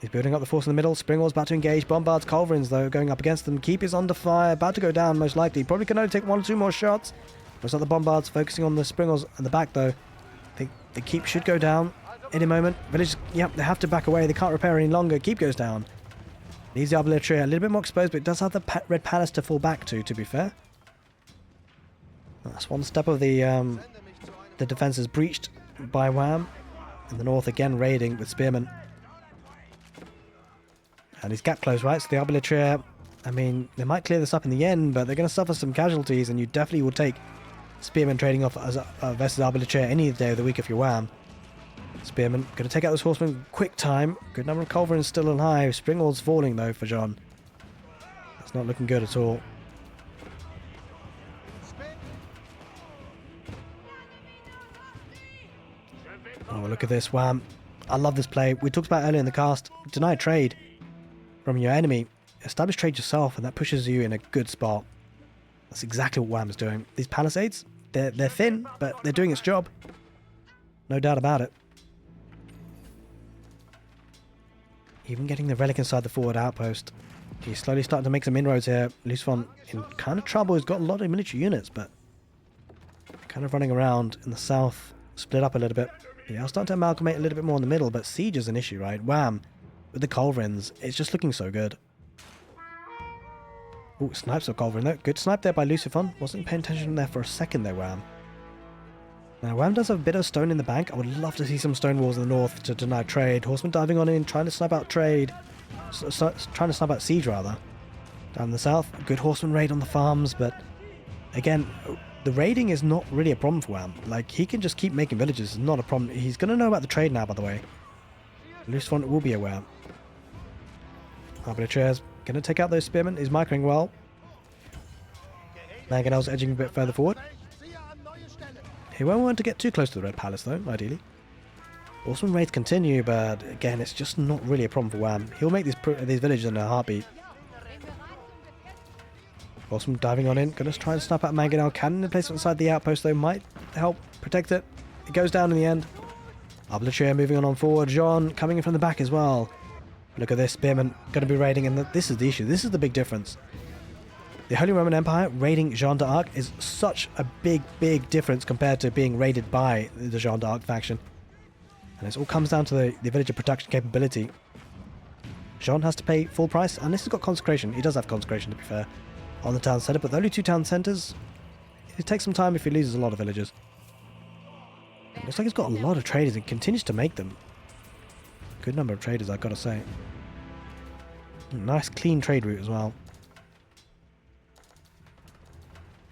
He's building up the force in the middle. Springall's about to engage. Bombards Culverins, though, going up against them. Keep is under fire. About to go down, most likely. Probably can only take 1 or 2 more shots. Looks like the Bombards focusing on the Springall's in the back, though. I think the Keep should go down any moment. Village, yep, they have to back away. They can't repair any longer. Keep goes down. Leaves the artillery a little bit more exposed, but it does have the Red Palace to fall back to be fair. That's one step of the defenses breached by Wham. In the north, again, raiding with spearmen. And he's gap close, right? So the artillery, I mean, they might clear this up in the end, but they're going to suffer some casualties, and you definitely would take spearmen trading off as versus artillery any day of the week if you're Wham. Spearmen going to take out those horsemen quick time. Good number of Culverins still alive. Springall's falling though for Jean. That's not looking good at all. Oh, look at this, Wham. I love this play. We talked about earlier in the cast. Deny trade from your enemy. Establish trade yourself, and that pushes you in a good spot. That's exactly what Wham's doing. These palisades, they're thin, but they're doing its job. No doubt about it. Even getting the relic inside the forward outpost. He's slowly starting to make some inroads here. Lucifon in kind of trouble. He's got a lot of military units, but kind of running around in the south. Split up a little bit. Yeah, I'll start to amalgamate a little bit more in the middle, but siege is an issue, right? Wham! With the Culverins, it's just looking so good. Ooh, snipes of Culverin though. Good snipe there by Lucifon. Wasn't paying attention there for a second there, Wham. Now, Wham does have a bit of stone in the bank. I would love to see some stone walls in the north to deny trade. Horseman diving on in, trying to snipe out trade. Trying to snipe out siege, rather. Down in the south, a good horseman raid on the farms, but again, the raiding is not really a problem for Wham. Like, he can just keep making villages. It's not a problem. He's going to know about the trade now, by the way. Lucifon will be aware. Arbitraries going to take out those spearmen. He's microing well. Mangonel's edging a bit further forward. He won't want to get too close to the Red Palace, though, ideally. Horseman raids continue, but again, it's just not really a problem for Wham. He'll make these villages in a heartbeat. Horseman diving on in. Going to try and snipe out Mangonel. Cannon in place inside the outpost, though, might help protect it. It goes down in the end. Arbitraire moving on forward. Jean coming in from the back as well. Look at this. Spearman going to be raiding, and this is the issue. This is the big difference. The Holy Roman Empire raiding Jeanne d'Arc is such a big, big difference compared to being raided by the Jeanne d'Arc faction. And it all comes down to the villager production capability. Jeanne has to pay full price, and this has got consecration. He does have consecration, to be fair, on the town centre, but the only 2 town centres, it takes some time if he loses a lot of villagers. It looks like he's got a lot of traders and continues to make them. Good number of traders, I've got to say. Nice clean trade route as well.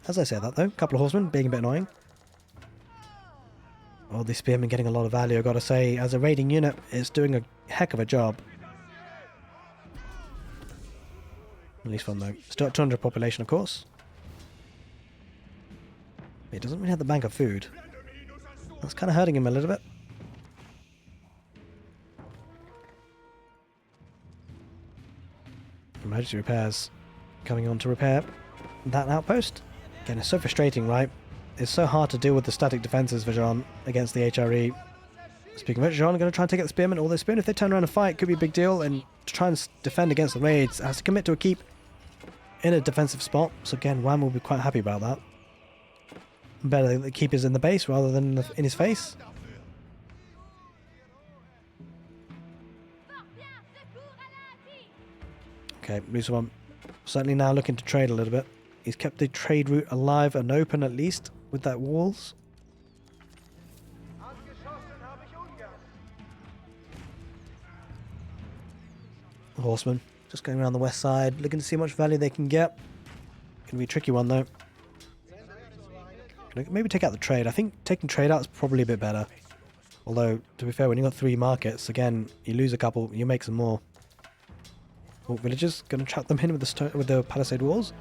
As I say that though, a couple of horsemen being a bit annoying. Oh, the spearmen getting a lot of value, I've got to say. As a raiding unit, it's doing a heck of a job. At least fun though. Still at 200 population, of course. He doesn't really have the bank of food. That's kind of hurting him a little bit. Emergency repairs coming on to repair that outpost. Again, it's so frustrating, right? It's so hard to deal with the static defenses for Jeanne against the HRE. Speaking of which, Jeanne going to try and take out the spearmen. Although spearmen, if they turn around and fight, could be a big deal. And to try and defend against the raids, has to commit to a keep in a defensive spot. So again, Wham will be quite happy about that. Better that the keep is in the base rather than in his face. Okay, Lucian certainly now looking to trade a little bit. He's kept the trade route alive and open at least with that walls. The horsemen just going around the west side, looking to see how much value they can get. Gonna be a tricky one though. Maybe take out the trade. I think taking trade out is probably a bit better. Although, to be fair, when you've got 3 markets, again, you lose a couple, you make some more. Oh, villagers, gonna trap them in with the palisade walls.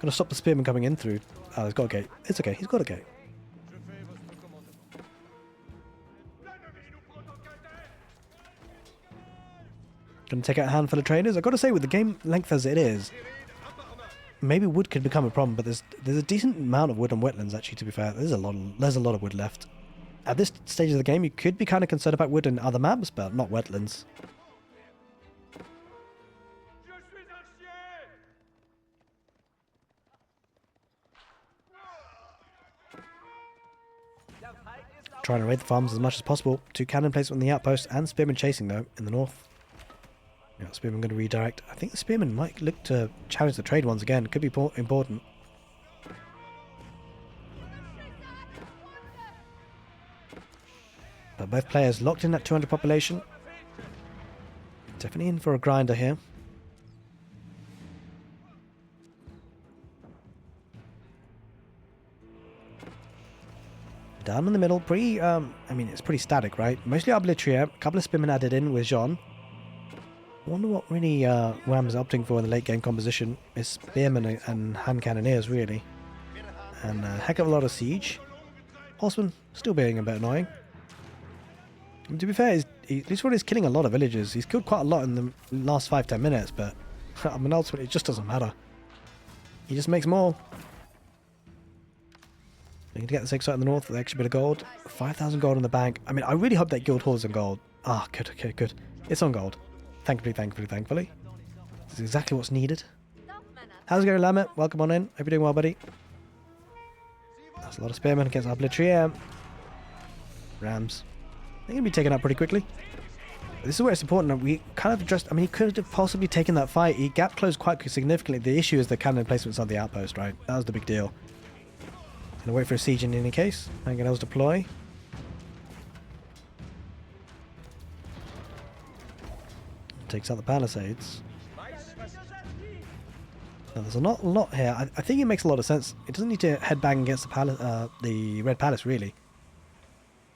Gonna stop the spearman coming in through. Oh, he's got a gate. It's okay, he's got a gate. Gonna take out a handful of traders. I've got to say, with the game length as it is, maybe wood could become a problem, but there's a decent amount of wood on wetlands, actually, to be fair. There's a lot of wood left. At this stage of the game, you could be kind of concerned about wood in other maps, but not wetlands. Trying to raid the farms as much as possible. 2 cannon placement on the outpost and spearmen chasing though in the north. Yeah, spearmen going to redirect. I think the spearmen might look to challenge the trade ones again. Could be important. But both players locked in at 200 population. Definitely in for a grinder here. Down in the middle, I mean, it's pretty static, right? Mostly Arbitrier, a couple of spearmen added in with Jeanne. I wonder what really Wham is opting for in the late game composition. Is spearmen and hand cannoneers, really. And a heck of a lot of siege. Horseman still being a bit annoying. And to be fair, this one is killing a lot of villagers. He's killed quite a lot in the last 5-10 minutes, but I mean, ultimately, it just doesn't matter. He just makes more. You can get the 6 out in the north with an extra bit of gold. 5,000 gold in the bank. I mean, I really hope that guild hall is on gold. Ah, good, okay, good. It's on gold. Thankfully. This is exactly what's needed. How's it going, Lamet? Welcome on in. Hope you're doing well, buddy. That's a lot of spearmen against Arbitrier. Rams. They're going to be taken out pretty quickly. This is where it's important that we kind of addressed... I mean, he could have possibly taken that fight. He gap closed quite significantly. The issue is the cannon placements on the outpost, right? That was the big deal. Gonna wait for a siege in any case. And else deploy. Takes out the palisades. Now, there's not a lot here. I think it makes a lot of sense. It doesn't need to head bang against the Red Palace, really.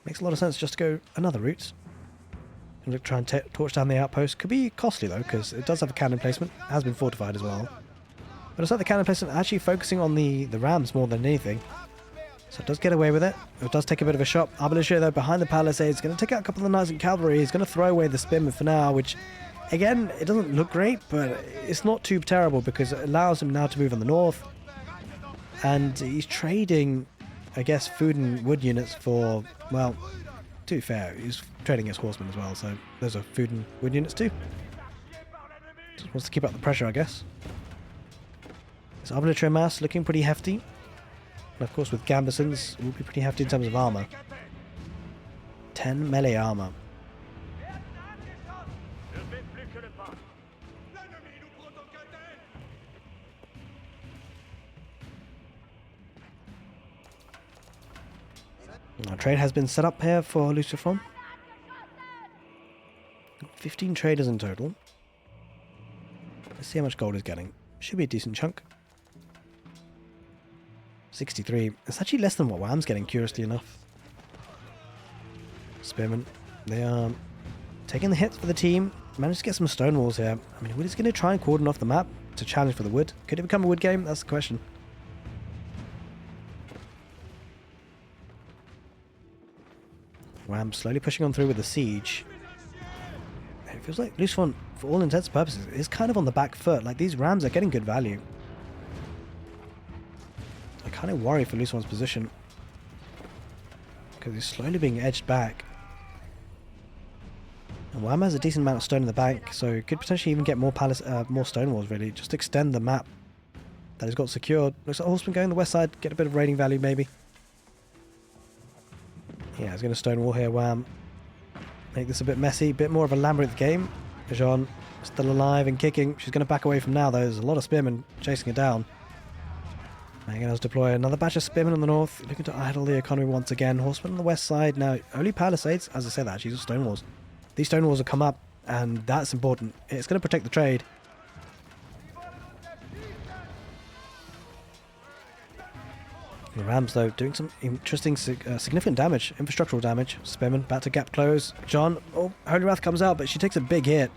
Makes a lot of sense just to go another route. And try and torch down the outpost. Could be costly, though, because it does have a cannon placement. It has been fortified as well. But it's like the cannon placement actually focusing on the rams more than anything. So it does get away with it. It does take a bit of a shot. Arbaletier, though, behind the palisades. Going to take out a couple of the knights and cavalry. He's going to throw away the spearmen for now, which... Again, it doesn't look great, but it's not too terrible because it allows him now to move on the north. And he's trading, I guess, food and wood units for, well, to be fair, he's trading his horsemen as well, so those are food and wood units too. Just wants to keep up the pressure, I guess. This arbitrary mass looking pretty hefty. And of course with gambesons, it will be pretty hefty in terms of armor. 10 melee armor. Our trade has been set up here for Lucifer. 15 traders in total. Let's see how much gold he's getting. Should be a decent chunk. 63. It's actually less than what Wham's getting, curiously enough. Spearmen. They are taking the hits for the team. Managed to get some stone walls here. I mean, we're just going to try and cordon off the map to challenge for the wood. Could it become a wood game? That's the question. Wham slowly pushing on through with the siege. It feels like Lucifer, for all intents and purposes, is kind of on the back foot. Like, these rams are getting good value. I kind of worry for Lucifer's position, because he's slowly being edged back. And Wham has a decent amount of stone in the bank, so could potentially even get more more stone walls, really. Just extend the map that he's got secured. Looks like Horseman going the west side, get a bit of raiding value, maybe. Yeah, he's going to stonewall here, Wham. Make this a bit messy, a bit more of a labyrinth game. Jeanne still alive and kicking. She's going to back away from now, though. There's a lot of spearmen chasing her down. Mangonels deploy another batch of spearmen on the north, looking to idle the economy once again. Horsemen on the west side. Now, only palisades, as I said, actually, just stone walls. These stone walls will come up, and that's important. It's going to protect the trade. The Rams, though, doing some interesting, significant damage, infrastructural damage. Spearman back to gap close. Jeanne, oh, Holy Wrath comes out, but she takes a big hit.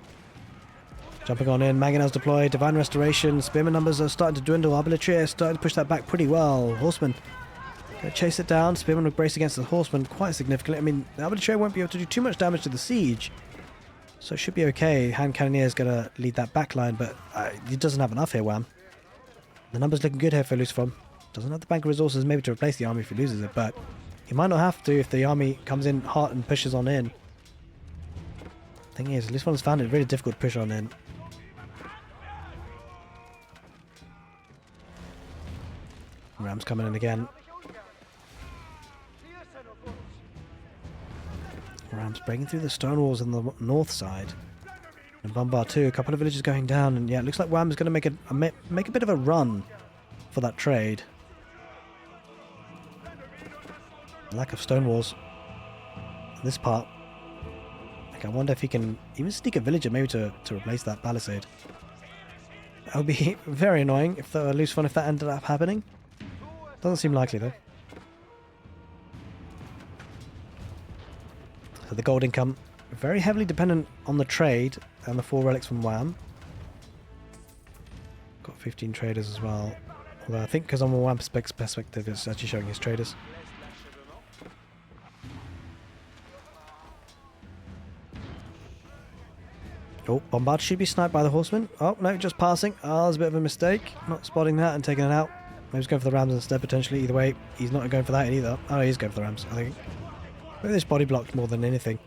Jumping on in, Mangonels deployed, Divine Restoration. Spearman numbers are starting to dwindle. Arbitraire starting to push that back pretty well. Horseman gonna chase it down. Spearman will brace against the Horseman quite significantly. I mean, the Arbitraire won't be able to do too much damage to the siege, so it should be okay. Hand Cannoneer is gonna lead that back line, but he doesn't have enough here, Wham. The numbers looking good here for Lucifer. Doesn't have the bank of resources maybe to replace the army if he loses it, but he might not have to if the army comes in hot and pushes on in. Thing is, this one's found it really difficult to push on in. Rams coming in again. Rams breaking through the stone walls on the north side. And bombard too. A couple of villages going down, and yeah, it looks like Wham's going to make a bit of a run for that trade. Lack of stone walls in this part. Like, I wonder if he can even sneak a villager maybe to replace that palisade. That would be very annoying if the loose fun if that ended up happening. Doesn't seem likely though. So the gold income very heavily dependent on the trade and the 4 relics from Wham. Got 15 traders as well. Although I think because I'm a Wham perspective, it's actually showing his traders. Oh, Bombard should be sniped by the Horseman. Oh, no, just passing. Oh, there's a bit of a mistake. Not spotting that and taking it out. Maybe he's going for the Rams instead, potentially. Either way, he's not going for that either. Oh, he's going for the Rams, I think. Maybe this body blocked more than anything.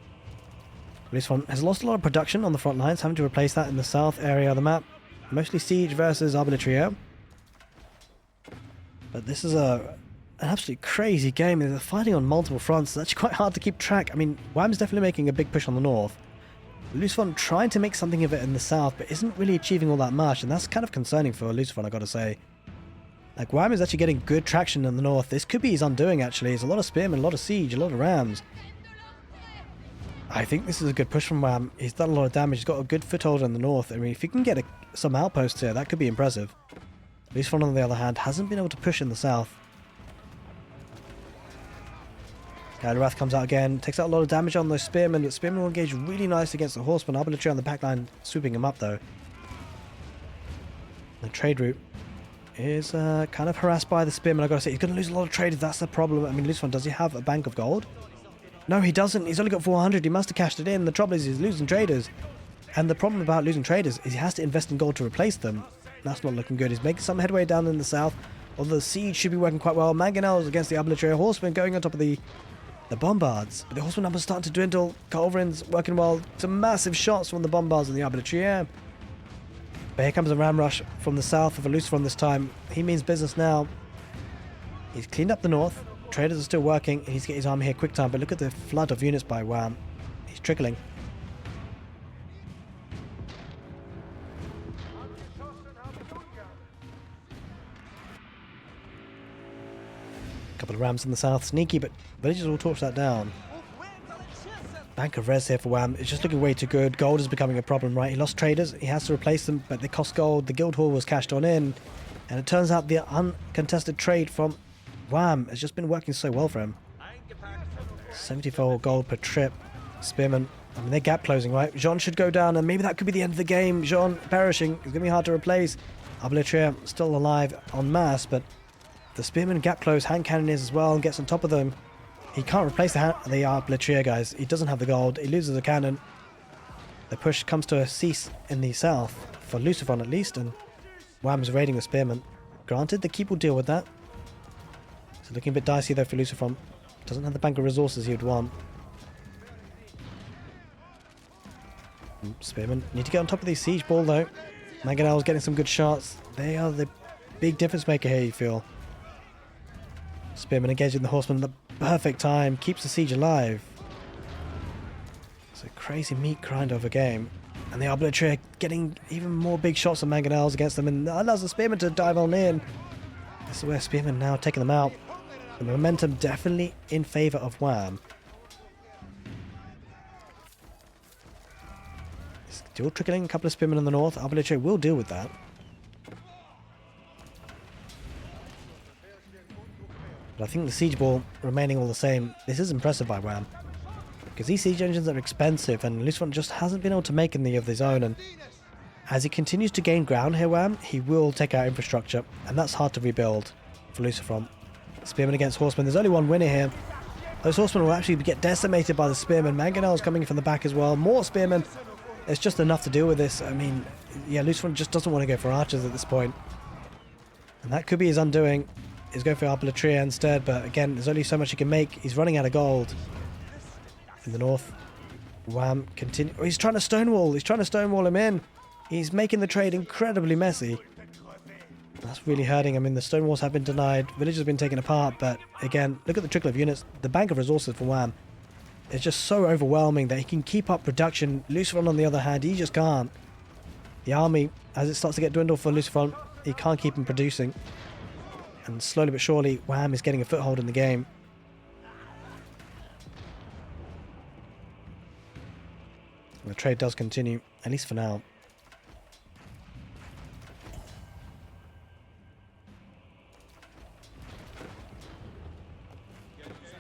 This one has lost a lot of production on the front lines, having to replace that in the south area of the map. Mostly siege versus arbitraire. But this is an absolutely crazy game. They're fighting on multiple fronts. It's actually quite hard to keep track. I mean, Wham's definitely making a big push on the north. Lucifer trying to make something of it in the south, but isn't really achieving all that much, and that's kind of concerning for Lucifer, I gotta say. Like, Wham is actually getting good traction in the north. This could be his undoing, actually. There's a lot of spearmen, a lot of siege, a lot of rams. I think this is a good push from Wham. He's done a lot of damage. He's got a good foothold in the north. I mean, if he can get some outposts here, that could be impressive. Lucifer, on the other hand, hasn't been able to push in the south. Wrath comes out again, takes out a lot of damage on those spearmen, but spearmen will engage really nice against the horseman. Arbitrary on the backline, swooping him up though. The trade route is kind of harassed by the spearmen. I've got to say, he's going to lose a lot of trade if that's the problem. I mean, Lucifer, does he have a bank of gold? No, he doesn't. He's only got 400. He must have cashed it in. The trouble is he's losing traders. And the problem about losing traders is he has to invest in gold to replace them. That's not looking good. He's making some headway down in the south. Although the siege should be working quite well. Mangonels against the arbitrary horsemen going on top of the bombards. But the horseman numbers starting to dwindle. Culverins working well. Some massive shots from the bombards and the arbitrary. But here comes a ram rush from the south of Lucifer this time. He means business now. He's cleaned up the north. Traders are still working. He needs to get his army here quick time. But look at the flood of units by Wham. He's trickling. Couple of rams in the south. Sneaky, but villagers will torch that down. Bank of res here for Wham. It's just looking way too good. Gold is becoming a problem, right? He lost traders. He has to replace them, but they cost gold. The guild hall was cashed on in. And it turns out the uncontested trade from Wham has just been working so well for him. 74 gold per trip. Spearman. I mean, they're gap closing, right? Jeanne should go down, and maybe that could be the end of the game. Jeanne perishing. It's going to be hard to replace. Arbaletier still alive en masse, but the Spearman gap close, hand cannoneers as well, and gets on top of them. He can't replace the Arbaletier, guys. He doesn't have the gold. He loses a cannon. The push comes to a cease in the south, for Lucifer at least, and Wham is raiding the Spearman. Granted, the keep will deal with that. It's looking a bit dicey though for Lucifer. Doesn't have the bank of resources he would want. Spearman need to get on top of the siege ball though. Mangonel's getting some good shots. They are the big difference maker here, you feel. Spearman engaging the horseman at the perfect time. Keeps the siege alive. It's a crazy meat grind of a game. And the Arbaletier getting even more big shots of Mangonels against them. And allows the Spearman to dive on in. This is where Spearman now taking them out. The momentum definitely in favour of Wham. Still trickling a couple of Spearmen in the north. Arbaletier will deal with that. But I think the siege ball remaining all the same. This is impressive by Wham. Because these siege engines are expensive and Lucifer just hasn't been able to make any of his own. And as he continues to gain ground here, Wham, he will take out infrastructure. And that's hard to rebuild for Lucifer. Spearman against horseman. There's only one winner here. Those horsemen will actually get decimated by the Spearman. Mangonel's coming from the back as well. More Spearmen. It's just enough to deal with this. I mean, yeah, Lucifer just doesn't want to go for archers at this point. And that could be his undoing. He's going for Arbaletier instead, but again, there's only so much he can make. He's running out of gold. In the north, Wham continue. Oh, he's trying to stonewall. He's trying to stonewall him in. He's making the trade incredibly messy. That's really hurting. I mean, the stonewalls have been denied. Village has been taken apart, but again, look at the trickle of units. The bank of resources for Wham is just so overwhelming that he can keep up production. Lucifer, on the other hand, he just can't. The army, as it starts to get dwindled for Lucifer, he can't keep him producing. And slowly but surely, Wham is getting a foothold in the game. The trade does continue, at least for now.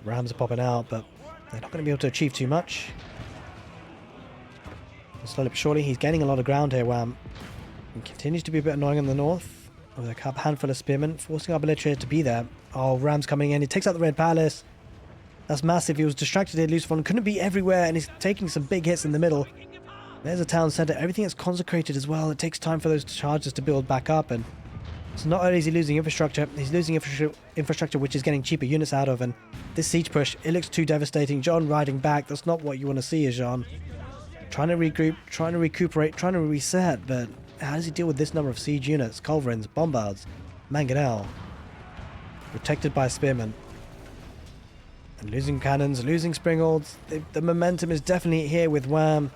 Rams are popping out, but they're not going to be able to achieve too much. And slowly but surely, he's gaining a lot of ground here, Wham. He continues to be a bit annoying in the north. With a handful of spearmen, forcing Arbaletier to be there. Oh, Ram's coming in. He takes out the Red Palace. That's massive. He was distracted here. Lucifer couldn't be everywhere, and he's taking some big hits in the middle. There's a town centre. Everything is consecrated as well. It takes time for those charges to build back up. And so not only is he losing infrastructure, he's losing infrastructure which is getting cheaper units out of. And this siege push, it looks too devastating. Jeanne riding back. That's not what you want to see, is Jeanne. Trying to regroup, trying to recuperate, trying to reset, but how does he deal with this number of siege units? Culverins, Bombards, Mangonel. Protected by Spearmen. And losing cannons, losing springolds. The momentum is definitely here with Wham.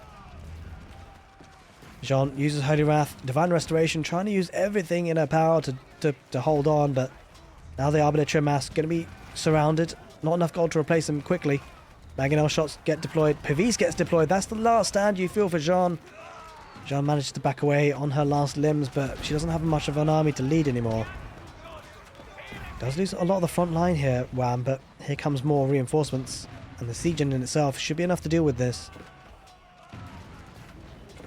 Jeanne uses Holy Wrath, Divine Restoration, trying to use everything in her power to hold on, but now the Arbaletier mass going to be surrounded. Not enough gold to replace them quickly. Mangonel shots get deployed. Pavise gets deployed. That's the last stand you feel for Jeanne. Jeanne manages to back away on her last limbs, but she doesn't have much of an army to lead anymore. Does lose a lot of the front line here, Wham, but here comes more reinforcements, and the siege in itself should be enough to deal with this.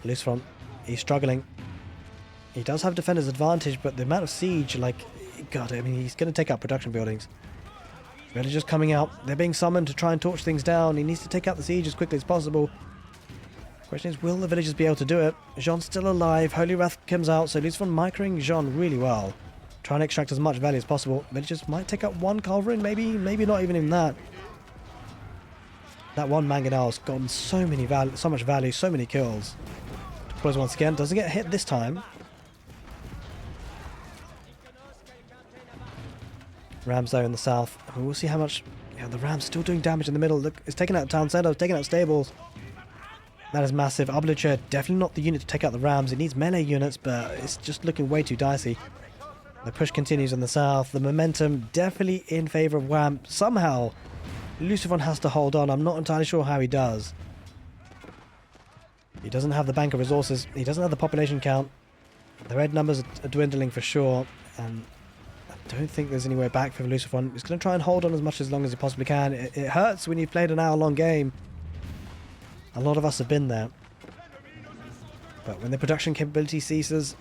Loose front. He's struggling. He does have defender's advantage, but the amount of siege, like, God, I mean, he's going to take out production buildings. Villagers coming out. They're being summoned to try and torch things down. He needs to take out the siege as quickly as possible. Question is, will the villagers be able to do it? Jeanne's still alive. Holy Wrath comes out, so Lucifer microing Jeanne really well. Trying to extract as much value as possible. Villagers might take out one Culverin, maybe not even that. That one Mangonel's gotten so much value, so many kills. Deploys once again, doesn't get hit this time. Rams though in the south. We'll see how much... Yeah, the Rams still doing damage in the middle. Look, it's taking out town centre, it's taking out stables. That is massive. Arbitrator, definitely not the unit to take out the Rams. It needs melee units, but it's just looking way too dicey. The push continues in the south. The momentum definitely in favour of Wham. Somehow, Lucifer has to hold on. I'm not entirely sure how he does. He doesn't have the bank of resources. He doesn't have the population count. The red numbers are dwindling for sure. And I don't think there's any way back for Lucifer. He's going to try and hold on as much as long as he possibly can. It hurts when you've played an hour-long game. A lot of us have been there. But when the production capability ceases,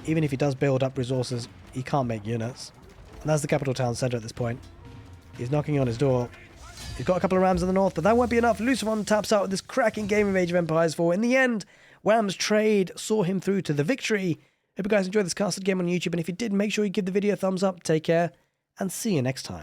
even if he does build up resources, he can't make units. And that's the capital town centre at this point. He's knocking on his door. He's got a couple of Rams in the north, but that won't be enough. Lucifer taps out with this cracking game of Age of Empires 4. In the end, Wham's trade saw him through to the victory. Hope you guys enjoyed this casted game on YouTube, and if you did, make sure you give the video a thumbs up. Take care, and see you next time.